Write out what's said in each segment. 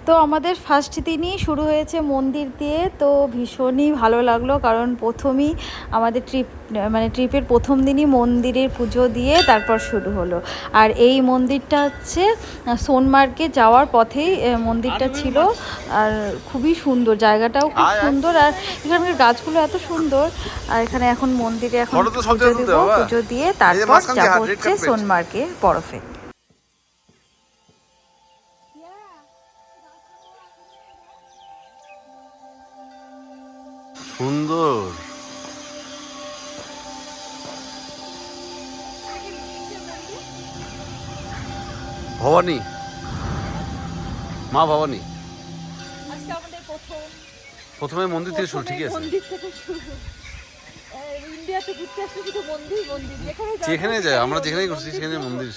তো আমাদের ফার্স্ট দিনই শুরু হয়েছে মন্দির দিয়ে। তো ভীষণই ভালো লাগলো, কারণ প্রথমেই আমাদের ট্রিপের প্রথম দিনই মন্দিরের পুজো দিয়ে তারপর শুরু হলো। আর এই মন্দিরটা হচ্ছে সোনমার্গে যাওয়ার পথেই মন্দিরটা ছিল। আর খুবই সুন্দর, জায়গাটাও খুব সুন্দর, আর এখানকার গাছগুলো এত সুন্দর। আর এখানে এখন মন্দিরে এখন পুজো দেবো, পুজো দিয়ে তারপর যাবো হচ্ছে সোনমার্গে বরফে। সুন্দর ভবানী, মা ভবানী। আজকে আমাদের প্রথমে মন্দির থেকে শুরু। ঠিক আছে, মন্দির থেকে শুরু। ইন্ডিয়াতে ঘুরতে আসলে শুধু মন্দির মন্দির, যেখানে যাই আমরা, যেখানে ঘুরছি সেখানে মন্দির।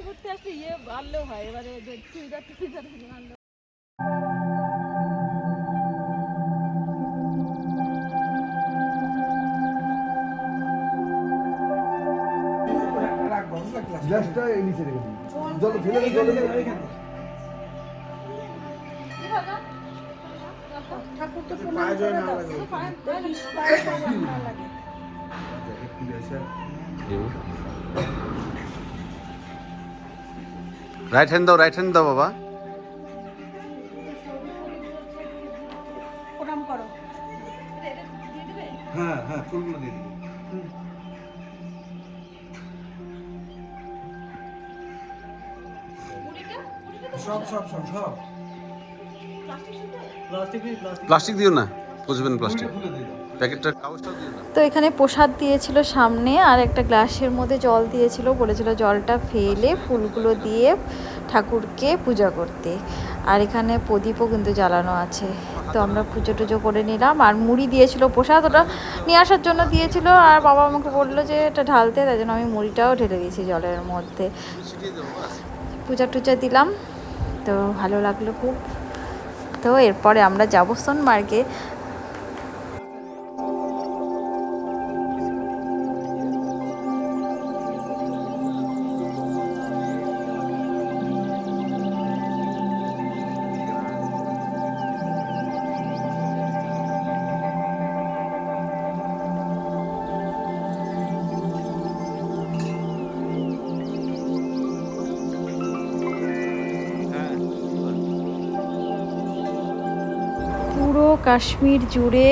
ঘুরতে আসলে আনলেও হয়, এবারে চুড়িদার আনলেও। গ্লাসটা এই নিচে রেখে দিন, জল ফেলে দিন, জলে রাইট হ্যান্ড দাও, রাইট হ্যান্ড দাও বাবা। হ্যাঁ হ্যাঁ, ফুলগুলো দিয়ে দিন। সব সব সব সব প্লাস্টিক দিও না, বুঝবেন প্লাস্টিক প্যাকেটটা, কাগজটাও দিও না। তো এখানে প্রসাদ দিয়েছিল সামনে, আর একটা গ্লাসের মধ্যে জল দিয়েছিল, বলেছিল জলটা ফেলে ফুলগুলো দিয়ে ঠাকুরকে পূজা করতে। আর এখানে প্রদীপও কিন্তু জ্বালানো আছে। তো আমরা পুজো টুজো করে নিলাম, আর মুড়ি দিয়েছিল প্রসাদ, ওটা নিয়ে আসার জন্য দিয়েছিল। আর বাবা আমাকে বললো যে এটা ঢালতে, তাই জন্য আমি মুড়িটাও ঢেলে দিয়েছি জলের মধ্যে। পূজা টুজা দিলাম, তো ভালো লাগলো খুব। তো এরপরে আমরা যাবো সোনমার্গে। পুরো কাশ্মীর জুড়ে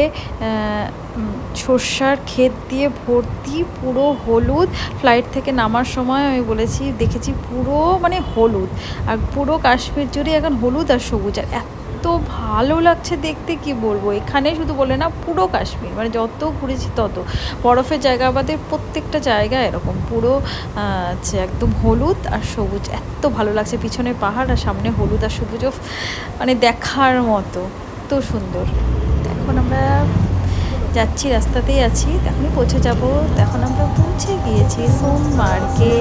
সর্ষার ক্ষেত দিয়ে ভর্তি, পুরো হলুদ। ফ্লাইট থেকে নামার সময় আমি বলেছি দেখেছি পুরো মানে হলুদ, আর পুরো কাশ্মীর জুড়ে এখন হলুদ আর সবুজ। আর এত ভালো লাগছে দেখতে, কি বলবো। এখানে শুধু বলে না, পুরো কাশ্মীর মানে যত ঘুরেছি তত, বরফের জায়গা বাদে প্রত্যেকটা জায়গা এরকম পুরো একদম হলুদ আর সবুজ। এত ভালো লাগছে, পিছনে পাহাড় আর সামনে হলুদ আর সবুজ, মানে দেখার মতো, এত সুন্দর। এখন আমরা যাচ্ছি, রাস্তাতেই আছি, এখনই পৌঁছে যাব। এখন আমরা পৌঁছে গিয়েছি সোনমার্গে,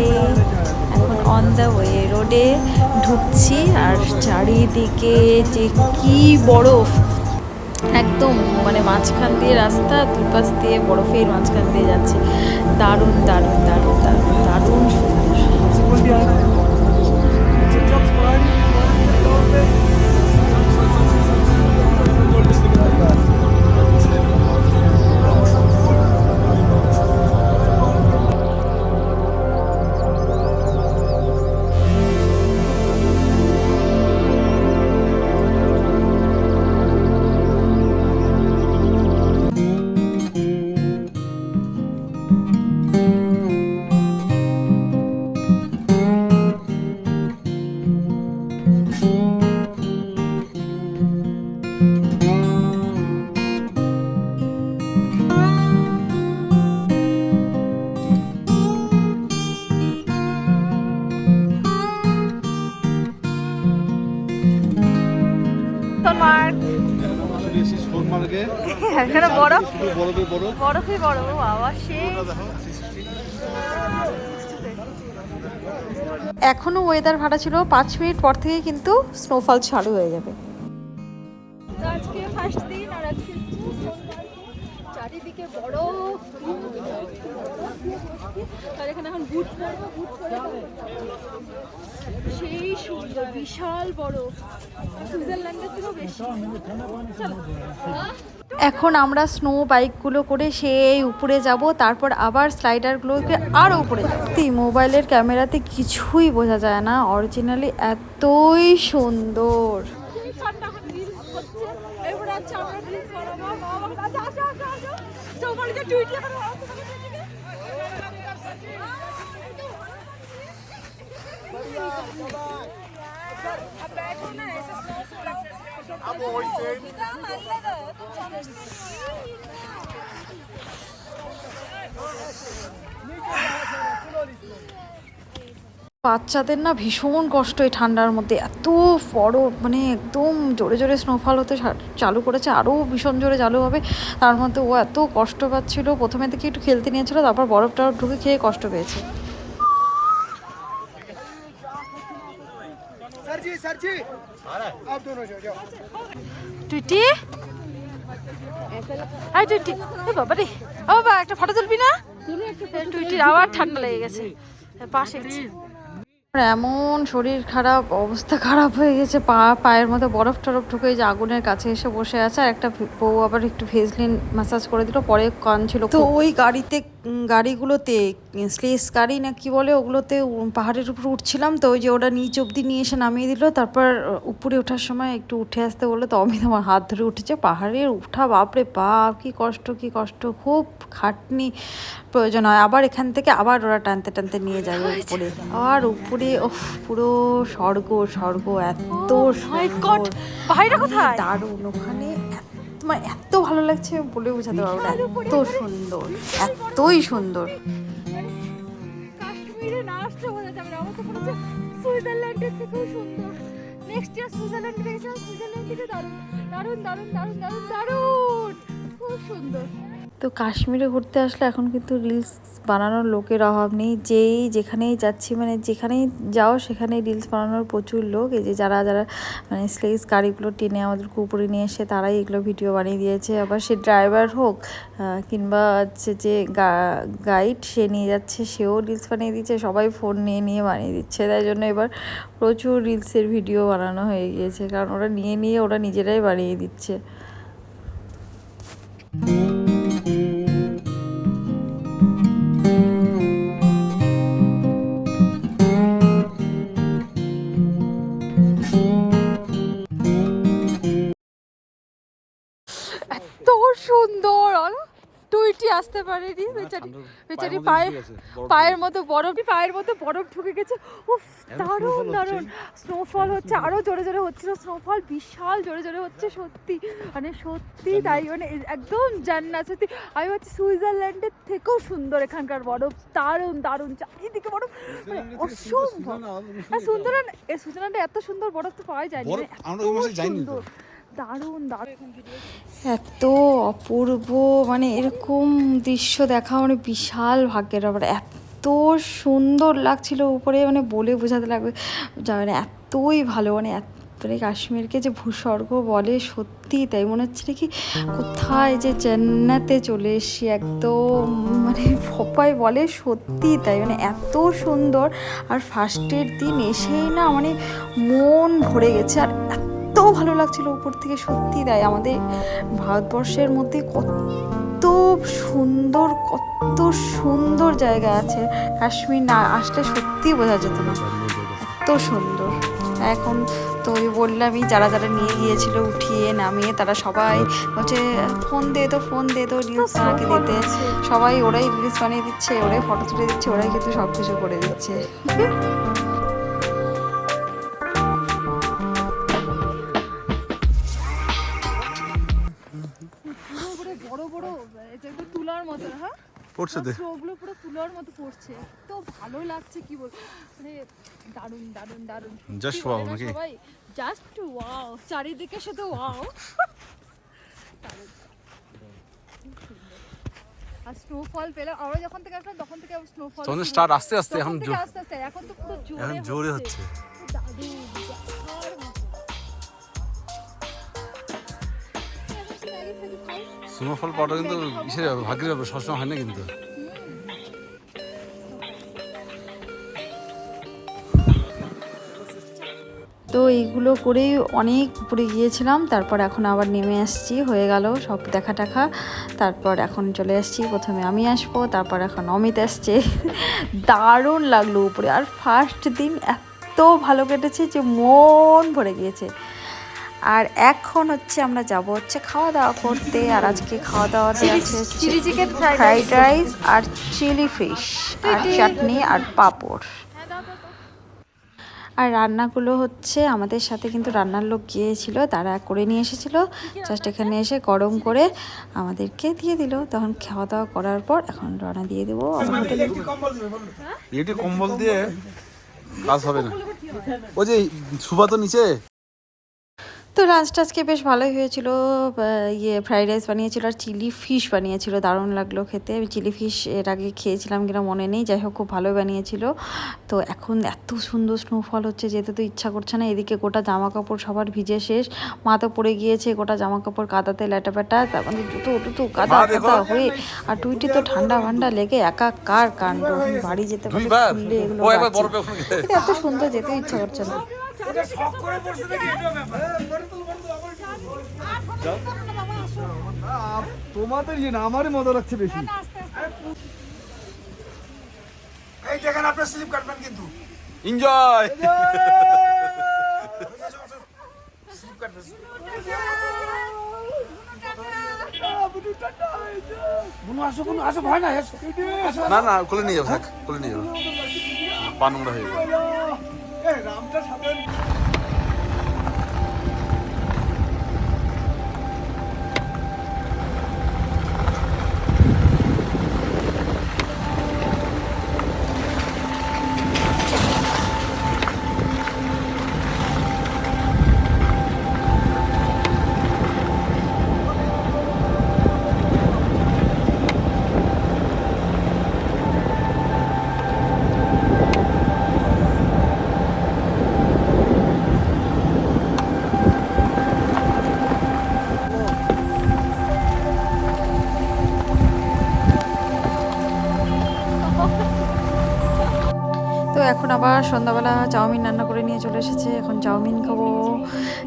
এখন অন দ্য ওয়ে, রোডে ঢুকছি। আর চারিদিকে যে কি বরফ, একদম মানে মাঝখান দিয়ে রাস্তা, দুপাশ দিয়ে বরফের মাঝখান দিয়ে যাচ্ছে। দারুণ দারুণ দারুণ দারুণ দারুণ সুন্দর। বরফে বরফ বাবা, এখনো ওয়েদার ভালো ছিল, 5 মিনিট পর থেকে কিন্তু স্নোফল চালু হয়ে যাবে। আজকে ফার্স্ট দিন, আর আজকে চারিদিকে বরফ। আর এখানে এখন বুট পরবো, বুট পরে সুন্দর, বিশাল বড়, সুইজারল্যান্ডের থেকেও বেশি। এখন আমরা স্নো বাইকগুলো করে সেই উপরে যাব, তারপর আবার স্লাইডারগুলোকে আরও উপরে যাব। মোবাইলের ক্যামেরাতে কিছুই বোঝা যায় না, অরিজিনালি এতই সুন্দর। বাচ্চাদের না ভীষণ কষ্ট এই ঠান্ডার মধ্যে, এত বড় মানে একদম জোরে জোরে স্নোফল হতে চালু করেছে, আরও ভীষণ জোরে চালু হবে। তার মধ্যে ও এত কষ্ট পাচ্ছিল, প্রথমে থেকে একটু খেলতে নিয়েছিল, তারপর বরফ টরফ ঢুকে খেয়ে কষ্ট পেয়েছে। টুইটি, আই টুইটি, এ বাবা রে, ও বাবা একটা ফটো তুলবি না? টুইটির আবার ঠান্ডা লেগে গেছে পাশে। এমন শরীর খারাপ, অবস্থা খারাপ হয়ে গেছে, পায়ের মধ্যে বরফ টরফ ঢুকে যে আগুনের কাছে এসে বসে আছে। আর একটা বউ আবার একটু ভেজলিন ম্যাসাজ করে দিল, পরে কান ছিল। তো ওই গাড়িগুলোতে স্লেস গাড়ি না কি বলে, ওগুলোতে পাহাড়ের উপর উঠছিলাম, তো ওই যে ওরা নিচ অব্দি নিয়ে এসে নামিয়ে দিল। তারপর উপরে ওঠার সময় একটু উঠে আসতে বললো, তো আমি আমার হাত ধরে উঠেছে। পাহাড়ের উঠা বাপরে বাপ, কি কষ্ট কি কষ্ট, খুব খাটনি প্রয়োজন হয়। আবার এখান থেকে আবার ওরা টানতে টানতে নিয়ে যাবে উপরে, আর উপরে পুরো স্বর্গ স্বর্গ, এত দারুণ। ওখানে মানে এত ভালো লাগছে বলে বোঝাতে পারবো না, এত সুন্দর, এতই সুন্দর। কাশ্মীরে না আসলে বোঝা যাবে না, আমার তো মনে হচ্ছে সুইজারল্যান্ডের থেকেও সুন্দর। নেক্সট ইয়ার সুইজারল্যান্ডে গেছিলাম, সুইজারল্যান্ড থেকে দারুণ দারুণ দারুণ দারুণ দারুণ দারুণ, খুব সুন্দর। তো কাশ্মীরে ঘুরতে আসলে এখন কিন্তু রিলস বানানোর লোকের অভাব নেই, যেই যেখানেই যাচ্ছি, মানে যেখানেই যাও সেখানেই রিলস বানানোর প্রচুর লোক। এই যে যারা যারা মানে স্লেজ গাড়িগুলো টেনে আমাদেরকে উপরে নিয়ে এসে তারাই এগুলো ভিডিও বানিয়ে দিয়েছে। আবার সে ড্রাইভার হোক কিংবা হচ্ছে যে গাইড, সে নিয়ে যাচ্ছে সেও রিলস বানিয়ে দিচ্ছে, সবাই ফোন নিয়ে নিয়ে বানিয়ে দিচ্ছে। তাই জন্য এবার প্রচুর রিলসের ভিডিও বানানো হয়ে গিয়েছে, কারণ ওরা নিয়ে নিয়ে ওরা নিজেরাই বানিয়ে দিচ্ছে। এত সুন্দর, টুইটি আসতে পারেনি বেচারি, পায়ের মতো বরফ ঢুকে গেছে। উফ, দারুণ দারুণ স্নোফল হচ্ছে, আরো জোরে জোরে হচ্ছিল স্নোফল, বিশাল জোরে জোরে হচ্ছে, সত্যি মানে সত্যি তাই, মানে একদম জান্নাত। সত্যি আমি হচ্ছে সুইজারল্যান্ডের থেকেও সুন্দর এখানকার বরফ, দারুণ দারুণ, চারিদিকে বরফ, মানে অসম্ভব। আর সুইজারল্যান্ডে এত সুন্দর বরফ তো পাওয়া যায় না, সুন্দর, দারুণ দারুণ, এত অপূর্ব, মানে এরকম দৃশ্য দেখা মানে বিশাল ভাগ্যের ব্যাপার। এত সুন্দর লাগছিল উপরে, মানে বলে বোঝাতে লাগবে যাবে না, এতই ভালো, মানে মানে কাশ্মীরকে যে ভূস্বর্গ বলে, সত্যি তাই মনে হচ্ছে কি কোথায় যে জান্নাতে চলে এসেছি একদম, মানে সবাই বলে সত্যি তাই, মানে এত সুন্দর। আর ফার্স্টের দিন এসেই না মানে মন ভরে গেছে, আর এত ভালো লাগছিল উপর থেকে, সত্যি তাই। আমাদের ভারতবর্ষের মধ্যে কত সুন্দর জায়গা আছে, কাশ্মীর না আসলে সত্যি বোঝা যেত না, এত সুন্দর। এখন তো ওই বললামই, যারা যারা নিয়ে গিয়েছিল উঠিয়ে নামিয়ে, তারা সবাই হচ্ছে ফোন দে তো রিলস বানাকে দিতে, সবাই ওরাই রিলস বানিয়ে দিচ্ছে, ওরাই ফটো তুলে দিচ্ছে, ওরাই কিন্তু সব কিছু করে দিচ্ছে। বড় বড় তুলার মতো, হ্যাঁ পড়ছে, ওগুলো পুরো তুলার মতো পড়ছে, তো ভালো লাগছে কি বল, মানে দারুণ দারুণ দারুণ, জাস্ট ওয়াও নাকি, সবাই জাস্ট ওয়াও, চারিদিকে শুধু ওয়াও। আর স্নোফল পেলাম আমরা যখন থেকে আসলাম, তখন থেকে স্নোফল তখন স্টার্ট আস্তে আস্তে, এখন তো পুরো জোরে হচ্ছে, দারুণ। স্নোফল পাওয়াটা কিন্তু কিসের ভাগ্যের ব্যাপার, সবসময় হয় না কিন্তু। তো এইগুলো করেই অনেক উপরে গিয়েছিলাম, তারপর এখন আবার নেমে আসছি, হয়ে গেল সব দেখা টাকা। তারপর এখন চলে আসছি, প্রথমে আমি আসবো, তারপর এখন অমিত আসছে। দারুণ লাগলো উপরে, আর ফার্স্ট দিন এত ভালো কেটেছে যে মন ভরে গিয়েছে। আর এখন হচ্ছে আমরা যাব হচ্ছে খাওয়া দাওয়া করতে, আর আজকে খাওয়া দাওয়াতে আছে চিলি চিকেন, ফ্রাইড রাইস আর চিলি ফিশ আর চাটনি আর পাঁপড়। আর রান্নাগুলো হচ্ছে আমাদের সাথে কিন্তু রান্নার লোক গিয়েছিল, তারা করে নিয়ে এসেছিল, জাস্ট এখানে এসে গরম করে আমাদেরকে দিয়ে দিল। তখন খাওয়া দাওয়া করার পর এখন রওনা দিয়ে দেবো আমার হোটেলে। এটি কম্বল দিয়ে কাজ হবে না। ওই যে সুবা তো নিচে। তো লাঞ্চটা আজকে বেশ ভালোই হয়েছিল, ফ্রাইড রাইস বানিয়েছিল আর চিলি ফিশ বানিয়েছিল, দারুণ লাগলো খেতে। আমি চিলি ফিশ এর আগে খেয়েছিলাম কিনা মনে নেই, যাই হোক খুব ভালো বানিয়েছিল। তো এখন এত সুন্দর স্নোফল হচ্ছে, যেতে তো ইচ্ছা করছে না। এদিকে গোটা জামা কাপড় সবার ভিজে শেষ, মা তো পড়ে গিয়েছে গোটা জামা কাপড় কাদাতে ল্যাটা প্যাটা, তার মানে জুতো টুতো কাদা কাদা হয়ে, আর টুইটি তো ঠান্ডা ফান্ডা লেগে একাকার কাণ্ড। বাড়ি যেতে পারলে খুললে এগুলো এত সুন্দর, যেতে ইচ্ছা করছে না। তোমাদের ইয়ে না, আমারই মজা লাগছে বেশি। এই দেখেন আপনার স্লিপ কাটবেন কিন্তু এনজয়। স্লিপ কাটবেন বুনু আসো, বুনু আসো, ভয় নাই, আসো আসো। না না, কোলে নিয়ে যাবো, থাক কোলে নিয়ে যাবো, পা নোংরা হয়ে যাবে। রামটা সাথে তো এখন আবার সন্ধ্যাবেলা চাউমিন রান্না করে নিয়ে চলে এসেছে, এখন চাউমিন খাবো।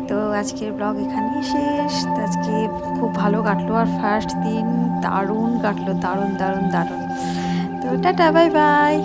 তো আজকের ব্লগ এখানেই শেষ। তো আজকে খুব ভালো কাটলো, আর ফার্স্ট দিন দারুণ কাটলো, দারুণ দারুণ দারুণ। তো টাটা, বাই বাই।